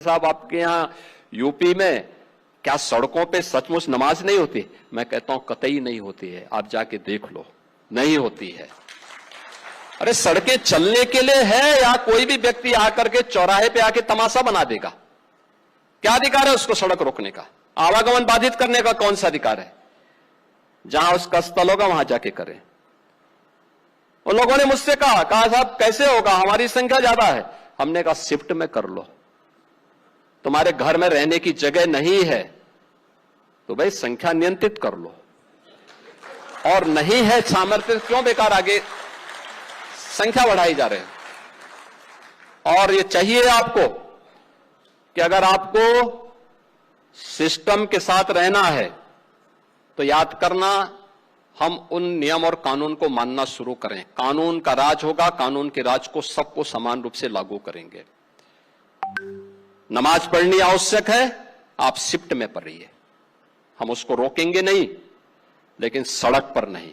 साहब आपके यहाँ यूपी में क्या सड़कों पे सचमुच नमाज नहीं होती? मैं कहता हूं कतई नहीं होती है, आप जाके देख लो, नहीं होती है। अरे सड़कें चलने के लिए है या कोई भी व्यक्ति आकर के चौराहे पे आके तमाशा बना देगा? क्या अधिकार है उसको सड़क रोकने का? आवागमन बाधित करने का कौन सा अधिकार है? जहां उसका स्थल होगा वहां जाके करें। उन लोगों ने मुझसे कहा साहब कैसे होगा, हमारी संख्या ज्यादा है। हमने कहा शिफ्ट में कर लो, तुम्हारे घर में रहने की जगह नहीं है तो भाई संख्या नियंत्रित कर लो, और नहीं है सामर्थ्य क्यों बेकार आगे संख्या बढ़ाई जा रहे हैं। और ये चाहिए आपको कि अगर आपको सिस्टम के साथ रहना है तो याद करना, हम उन नियम और कानून को मानना शुरू करें। कानून का राज होगा, कानून के राज को सबको समान रूप से लागू करेंगे। नमाज पढ़नी आवश्यक है, आप शिफ्ट में पढ़िए, हम उसको रोकेंगे नहीं, लेकिन सड़क पर नहीं।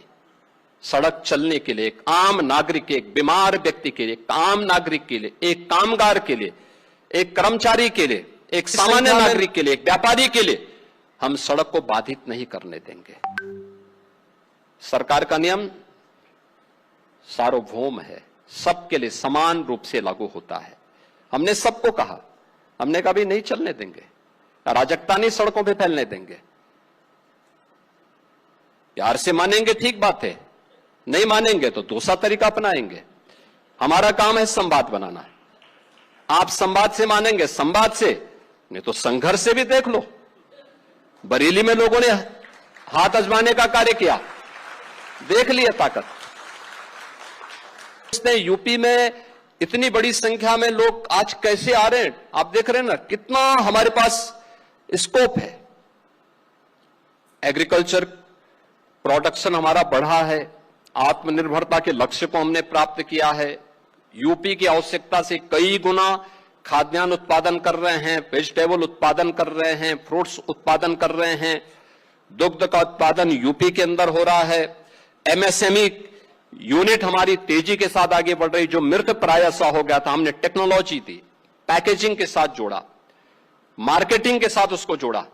सड़क चलने के लिए एक आम नागरिक, एक बीमार व्यक्ति के लिए, एक आम नागरिक के लिए, एक कामगार के लिए, एक कर्मचारी के लिए, एक सामान्य नागरिक के लिए, एक व्यापारी के लिए हम सड़क को बाधित नहीं करने देंगे। सरकार का नियम सार्वभौम है, सबके लिए समान रूप से लागू होता है। हमने सबको कहा, हमने कभी नहीं चलने देंगे, अराजकता नहीं सड़कों पे फैलने देंगे। प्यार से मानेंगे ठीक बात है, नहीं मानेंगे तो दूसरा तरीका अपनाएंगे। हमारा काम है संवाद बनाना। आप संवाद से मानेंगे, संवाद से, नहीं तो संघर्ष से भी देख लो। बरेली में लोगों ने हाथ आजमाने का कार्य किया, देख लिया ताकत। इसने यूपी में इतनी बड़ी संख्या में लोग आज कैसे आ रहे हैं, आप देख रहे हैं ना, कितना हमारे पास स्कोप है। एग्रीकल्चर प्रोडक्शन हमारा बढ़ा है, आत्मनिर्भरता के लक्ष्य को हमने प्राप्त किया है। यूपी की आवश्यकता से कई गुना खाद्यान्न उत्पादन कर रहे हैं, वेजिटेबल उत्पादन कर रहे हैं, फ्रूट्स उत्पादन कर रहे हैं, दुग्ध का उत्पादन यूपी के अंदर हो रहा है। एमएसएमई यूनिट हमारी तेजी के साथ आगे बढ़ रही, जो मृत प्राय सा हो गया था, हमने टेक्नोलॉजी दी, पैकेजिंग के साथ जोड़ा, मार्केटिंग के साथ उसको जोड़ा।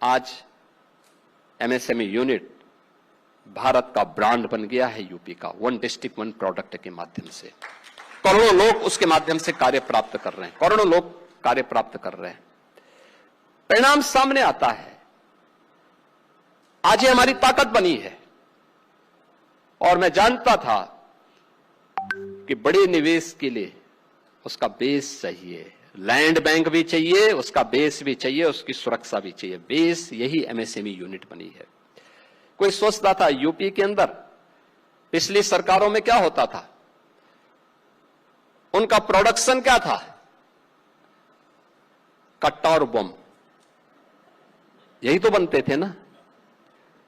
आज एमएसएमई यूनिट भारत का ब्रांड बन गया है यूपी का, वन डिस्ट्रिक्ट वन प्रोडक्ट के माध्यम से। करोड़ों लोग उसके माध्यम से कार्य प्राप्त कर रहे हैं, करोड़ों लोग कार्य प्राप्त कर रहे हैं। परिणाम सामने आता है। आज ये हमारी ताकत बनी है, और मैं जानता था कि बड़े निवेश के लिए उसका बेस चाहिए, लैंड बैंक भी चाहिए, उसका बेस भी चाहिए, उसकी सुरक्षा भी चाहिए। बेस यही एमएसएमई यूनिट बनी है। कोई सोचता था यूपी के अंदर पिछली सरकारों में क्या होता था, उनका प्रोडक्शन क्या था? कट्टा और बम, यही तो बनते थे ना।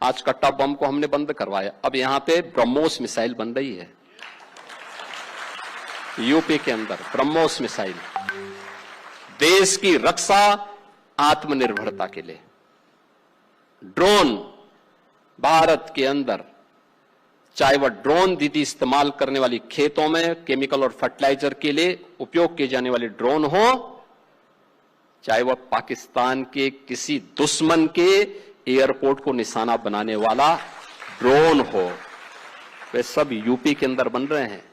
आज कट्टा बम को हमने बंद करवाया, अब यहां पे ब्रह्मोस मिसाइल बन रही है यूपी के अंदर। ब्रह्मोस मिसाइल देश की रक्षा, आत्मनिर्भरता के लिए। ड्रोन भारत के अंदर, चाहे वह ड्रोन दीदी इस्तेमाल करने वाली खेतों में केमिकल और फर्टिलाइजर के लिए उपयोग किए जाने वाले ड्रोन हो, चाहे वह पाकिस्तान के किसी दुश्मन के एयरपोर्ट को निशाना बनाने वाला ड्रोन हो, वे सब यूपी के अंदर बन रहे हैं।